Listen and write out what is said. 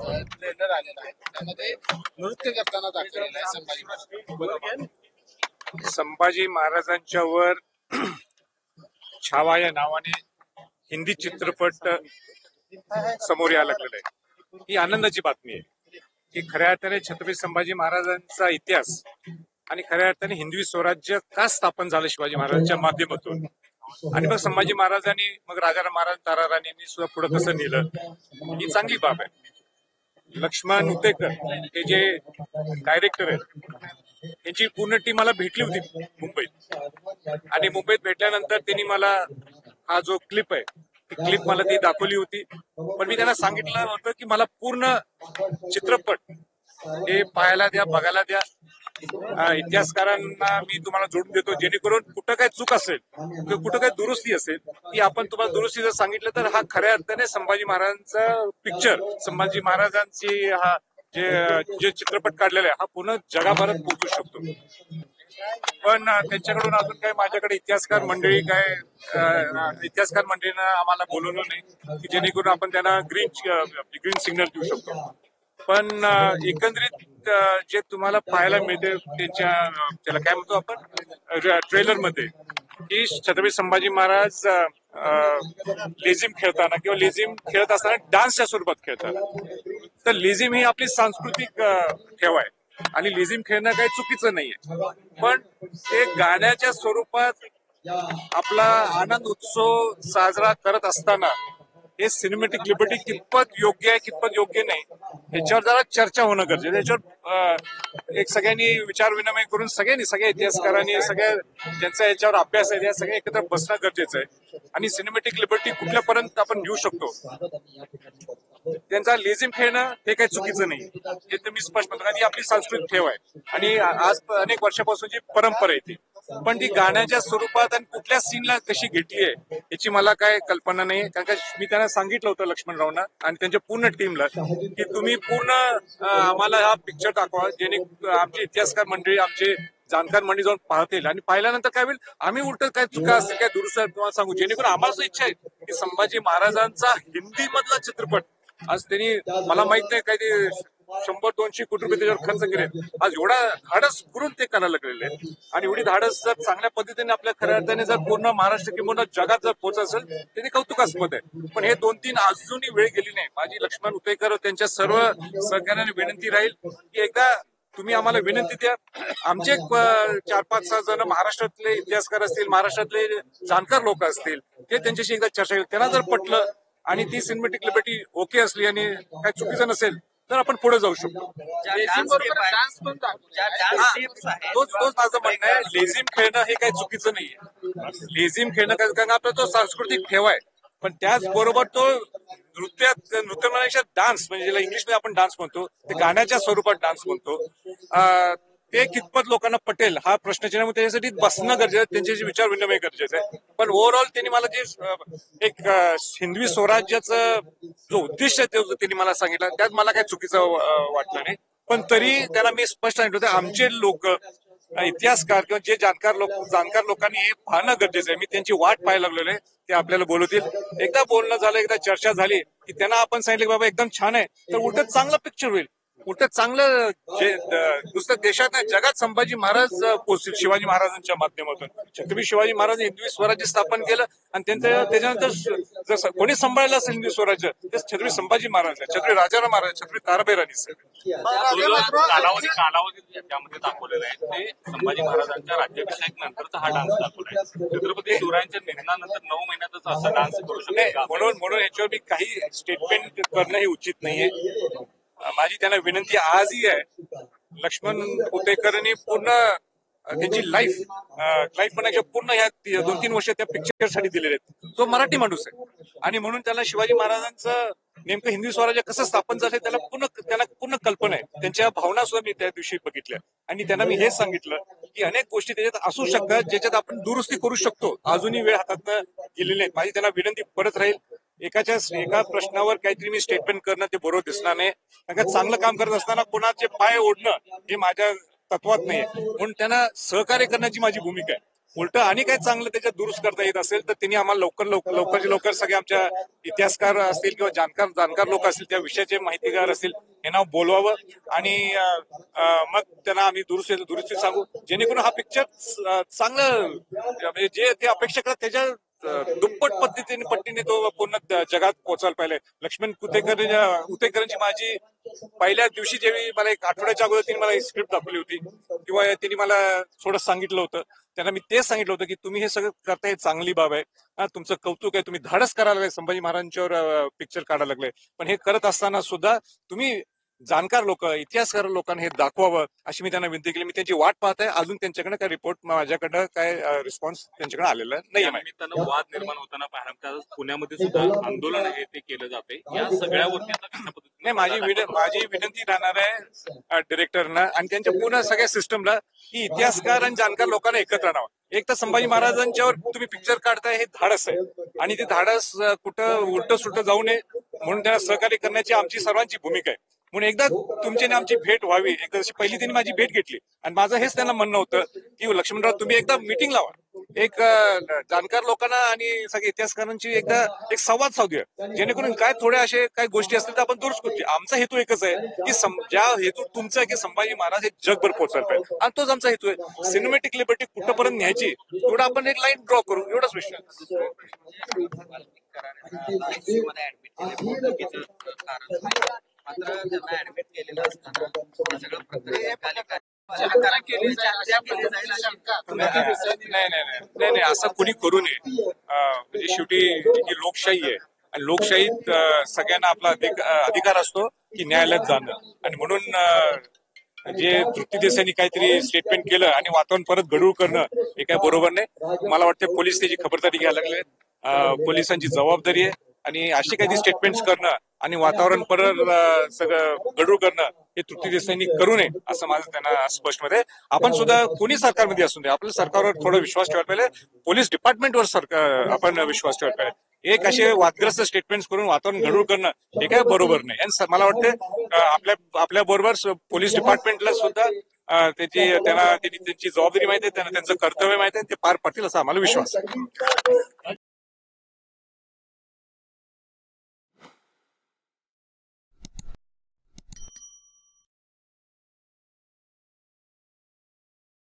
Trailer आलेला आहे त्यामध्ये नृत्य करताना दाखवलेलं आहे संभाजी महाराज. संभाजी महाराजांच्यावर छावा या नावाने हिंदी चित्रपट समोर यायला लागलेला आहे. ही आनंदाची बातमी आहे की खऱ्या अर्थाने छत्रपती संभाजी महाराजांचा इतिहास आणि खऱ्या अर्थाने हिंदवी स्वराज्य का स्थापन झालं शिवाजी महाराजांच्या माध्यमातून, आणि मग संभाजी महाराजांनी मग राजाराम महाराज ताराराणींनी सुद्धा पुढे कसं नेलं, ही चांगली बाब आहे. लक्ष्मण उतेकर हे जे डायरेक्टर आहेत यांची पूर्ण टीम मला भेटली होती मुंबईत, आणि मुंबईत भेटल्यानंतर त्यांनी मला हा जो क्लिप आहे ती क्लिप मला ती दाखवली होती. पण मी त्यांना सांगितलं होतं की मला पूर्ण चित्रपट हे पाहायला द्या, बघायला द्या. इतिहासकारांना मी तुम्हाला जोडून देतो, जेणेकरून कुठं काय चूक असेल किंवा कुठं काय दुरुस्ती असेल ती आपण तुम्हाला दुरुस्ती जर सांगितलं तर हा खऱ्या अर्थाने संभाजी महाराजांचा पिक्चर, संभाजी महाराजांची हा जे चित्रपट काढलेला आहे हा पूर्ण जगाभरात पोहोचू शकतो. पण त्यांच्याकडून अजून काय माझ्याकडे इतिहासकार मंडळीनं आम्हाला बोलवलं नाही की जेणेकरून आपण त्यांना ग्रीन सिग्नल देऊ शकतो. पण एकंदरीत जे तुम्हाला पाहायला मिळते त्याला काय म्हणतो आपण ट्रेलर मध्ये, की छत्रपती संभाजी महाराज लेझिम खेळताना किंवा लेझिम खेळत असताना डान्सच्या स्वरूपात खेळतात. तर लेझिम ही आपली सांस्कृतिक ठेव आहे आणि लेझिम खेळणं काही चुकीचं नाहीये, पण ते गाण्याच्या स्वरूपात आपला आनंद उत्सव साजरा करत असताना हे सिनेमॅटिक लिबर्टी कितपत योग्य आहे कितपत योग्य नाही याच्यावर जरा चर्चा होणं गरजेचं. याच्यावर एक सगळ्यांनी विचार विनिमय करून सगळ्या इतिहासकारांनी ज्यांचा याच्यावर अभ्यास आहे त्या सगळ्या एकत्र बसणं गरजेचं आहे. आणि सिनेमॅटिक लिबर्टी कुठल्यापर्यंत आपण घेऊ शकतो, त्यांचा लेझिम खेळणं हे काही चुकीचं नाही हे तर मी स्पष्ट म्हणतो, कारण ही आपली सांस्कृतिक ठेव आहे आणि आज अनेक वर्षापासूनची परंपरा आहे ती. पण ती गाण्याच्या स्वरूपात आणि कुठल्या सीनला कशी घेतली आहे याची मला काय कल्पना नाही, कारण का मी त्यांना सांगितलं होतं लक्ष्मणरावना आणि त्यांच्या पूर्ण टीमला की तुम्ही पूर्ण आम्हाला हा पिक्चर दाखवा, जेणे आमचे इतिहासकार मंडळी, आमचे जाणकार मंडळी जाऊन पाहतील आणि पाहिल्यानंतर काय होईल आम्ही उलट काय चुका असतील काय दुरुस्त तुम्हाला सांगू, जेणेकरून आम्हाला इच्छा आहे की संभाजी महाराजांचा हिंदी मधला चित्रपट, आज त्यांनी मला माहित नाही काय ते 100-200 कोटी रुपये त्याच्यावर खर्च केले, आज एवढा धाडस करून ते करायला लागलेले आहेत. आणि एवढी धाडस जर चांगल्या पद्धतीने आपल्या खऱ्या अर्थाने जर पूर्ण महाराष्ट्र किंवा जगात जर पोहोचत असेल तर ते कौतुकास्पद आहे. पण हे 2-3 अजूनही वेळ गेली नाही. माझी लक्ष्मण उतेकर त्यांच्या सर्व सहकार्याने विनंती राहील की एकदा तुम्ही आम्हाला विनंती द्या, आमचे 4-5-6 जण महाराष्ट्रातले इतिहासकार असतील, महाराष्ट्रातले जाणकार लोक असतील, ते त्यांच्याशी एकदा चर्चा केली, त्यांना जर पटलं आणि ती सिनेमॅटिक लिबर्टी ओके असली आणि काही चुकीचं नसेल तर आपण पुढे जाऊ शकतो. तोच माझं म्हणणं आहे, लेझिम खेळणं हे काही चुकीचं नाहीये. लेझिम खेळणं कारण आपला तो सांस्कृतिक ठेवा आहे, पण त्याचबरोबर तो नृत्य म्हणण्यापेक्षा डान्स, म्हणजे ज्याला इंग्लिशमध्ये आपण डान्स म्हणतो ते गाण्याच्या स्वरूपात डान्स म्हणतो, ते कितपत लोकांना पटेल हा प्रश्नचिन्ह, त्याच्यासाठी बसणं गरजेचं आहे, त्यांच्याशी विचार विनिमय गरजेचं आहे. पण ओव्हरऑल त्यांनी मला जे एक हिंदवी स्वराज्याचं जो उद्देश आहे त्यांनी मला सांगितलं, त्यात मला काही चुकीचं वाटलं नाही. पण तरी त्यांना मी स्पष्ट सांगितलं होतं आमचे लोक इतिहासकार किंवा जे जाणकार लोकांनी हे पाहणं गरजेचं आहे. मी त्यांची वाट पाहायला लागलेलो आहे, ते आपल्याला बोलवतील. एकदा बोलणं झालं, एकदा चर्चा झाली की त्यांना आपण सांगितलं की बाबा एकदम छान आहे, तर उलट चांगलं पिक्चर होईल, उलट चांगलं जे नुसतं देशात नाही जगात संभाजी महाराज पोहोचतील शिवाजी महाराजांच्या माध्यमातून. छत्रपती शिवाजी महाराज हिंदवी स्वराज्य स्थापन केलं आणि त्याच्यानंतर जर कोणी सांभाळलं असेल हिंदवी स्वराज्य ते छत्रपती संभाजी महाराज, छत्रपती राजाराम महाराज, छत्रपती ताराबाई राणी साहेब. कालावधी त्यामध्ये दाखवलेला आहे ते संभाजी महाराजांच्या राज्याभिषेक नंतरचा हा डान्स दाखवलाय. छत्रपती शिवरायांच्या निधनानंतर 9 महिन्यातच असा डान्स करू शकतो म्हणून याच्यावर मी काही स्टेटमेंट करणं हे उचित नाहीये. माझी त्यांना विनंती आजही आहे, लक्ष्मण उतेकरांनी पूर्ण त्यांची लाईफ म्हणायच्या पूर्ण ह्या 2-3 वर्ष त्या पिक्चरसाठी दिलेले आहेत. तो मराठी माणूस आहे आणि म्हणून त्याला शिवाजी महाराजांचं नेमकं हिंदवी स्वराज्य कसं स्थापन झालं त्याला पूर्ण कल्पना आहे. त्यांच्या भावना सुद्धा मी त्या दिवशी बघितल्या आणि त्यांना मी हेच सांगितलं की अनेक गोष्टी त्याच्यात असू शकतात ज्याच्यात आपण दुरुस्ती करू शकतो, अजूनही वेळ हातात गेलेली नाही. माझी त्यांना विनंती परत राहील, एका प्रश्नावर काहीतरी मी स्टेटमेंट करणं ते बरोबर दिसणार नाही, कारण का चांगलं काम करत असताना कोणाचे पाय ओढणं हे माझ्या तत्वात नाहीये. म्हणून त्यांना सहकार्य करण्याची माझी भूमिका आहे. उलट आणि काही चांगलं त्याच्यात दुरुस्त करता येत असेल तर त्यांनी आम्हाला लवकरच्या लवकर सगळे आमच्या इतिहासकार असतील किंवा जाणकार लोक असतील, त्या विषयाचे माहितीगार असतील, यांना बोलवावं आणि मग त्यांना आम्ही दुरुस्ती सांगू, जेणेकरून हा पिक्चर चांगलं म्हणजे जे ते अपेक्षा करतात त्याच्या दुप्पट पट्टीने तो पूर्ण जगात पोहोचायला पाहिजे. लक्ष्मण उतेकरांची माझी पहिल्या दिवशी जेव्हा मला एक आठवड्याच्या अगोदर तिने मला स्क्रिप्ट दाखवली होती किंवा तिने मला थोडं सांगितलं होतं, त्यांना मी तेच सांगितलं होतं की तुम्ही हे सगळं करताय, चांगली बाब आहे, तुमचं कौतुक आहे, तुम्ही धाडस करायला लागले, संभाजी महाराजांच्यावर पिक्चर काढायला लागले, पण हे करत असताना सुद्धा तुम्ही जाणकार लोक, इतिहासकार लोकांना हे दाखवावं अशी मी त्यांना विनंती केली. मी त्यांची वाट पाहत आहे, अजून त्यांच्याकडे काय रिपोर्ट, माझ्याकडनं काय रिस्पॉन्स त्यांच्याकडे आलेला नाही. या निमित्तानं वाद निर्माण होताना पाहिलं, पुण्यामध्ये सुद्धा आंदोलन हे ते केलं जाते. या सगळ्यावरती आता कशा पद्धतीने माझी विनंती राहणार आहे डिरेक्टरना आणि त्यांच्या पूर्ण सगळ्या सिस्टमला की इतिहासकार आणि जाणकार लोकांना एकत्र आणावं. एक तर संभाजी महाराजांच्यावर तुम्ही पिक्चर काढताय हे धाडस आहे आणि ते धाडस कुठं उलट सुलट जाऊ नये म्हणून त्यांना सहकार्य करण्याची आमची सर्वांची भूमिका आहे. म्हणून एकदा तुमच्याने आमची भेट व्हावी, एकदा जशी पहिली त्यांनी माझी भेट घेतली आणि माझं हेच त्यांना म्हणणं होतं की लक्ष्मणराव तुम्ही एकदा मीटिंग लावा, एक जाणकार लोकांना आणि सगळ्या इतिहासकारांची एकदा एक संवाद साधूया, जेणेकरून काय थोड्या असे काही गोष्टी असतील तर आपण दुरुस्त करूया. आमचा हेतू एकच आहे की ज्या हेतू तुमचा आहे की संभाजी महाराज हे जगभर पोहोचायला पाहिजे आणि तोच आमचा हेतू आहे. सिनेमॅटिक लिबर्टी कुठपर्यंत न्यायची तेवढं आपण एक लाईन ड्रॉ करू, एवढाच विषय. मात्र त्यांना ऍडमिट केलेलं असताना हे सगळं प्रकरण नाही असं कुणी करू नये. म्हणजे शेवटी ही लोकशाही आहे आणि लोकशाहीत सगळ्यांना आपला अधिकार असतो की न्यायालयात जाणं, आणि म्हणून जे तृप्ती देसाईंनी काहीतरी स्टेटमेंट केलं आणि वातावरण परत गढूळ करणं हे काय बरोबर नाही. मला वाटतं पोलीस त्याची खबरदारी घ्यायला लागले, पोलिसांची जबाबदारी आहे आणि अशी काही स्टेटमेंट्स करणं आणि वातावरण परत सगळं गढूळ करणं हे तृप्ती देसाईंनी करू नये असं माझं त्यांना स्पष्ट मत आहे. आपण सुद्धा कोणी सरकारमध्ये असून दे आपल्या सरकारवर थोडा विश्वास ठेवायला पाहिजे, पोलीस डिपार्टमेंटवर आपण विश्वास ठेवायला पाहिजे. एक असे वादग्रस्त स्टेटमेंट्स करून वातावरण गढूळ करणं हे काय बरोबर नाही. आणि मला वाटतं आपल्या बरोबर पोलीस डिपार्टमेंटला सुद्धा त्यांना त्यांची जबाबदारी माहिती आहे, त्यांना त्यांचं कर्तव्य माहिती आहे, ते पार पाडतील असा आम्हाला विश्वास आहे.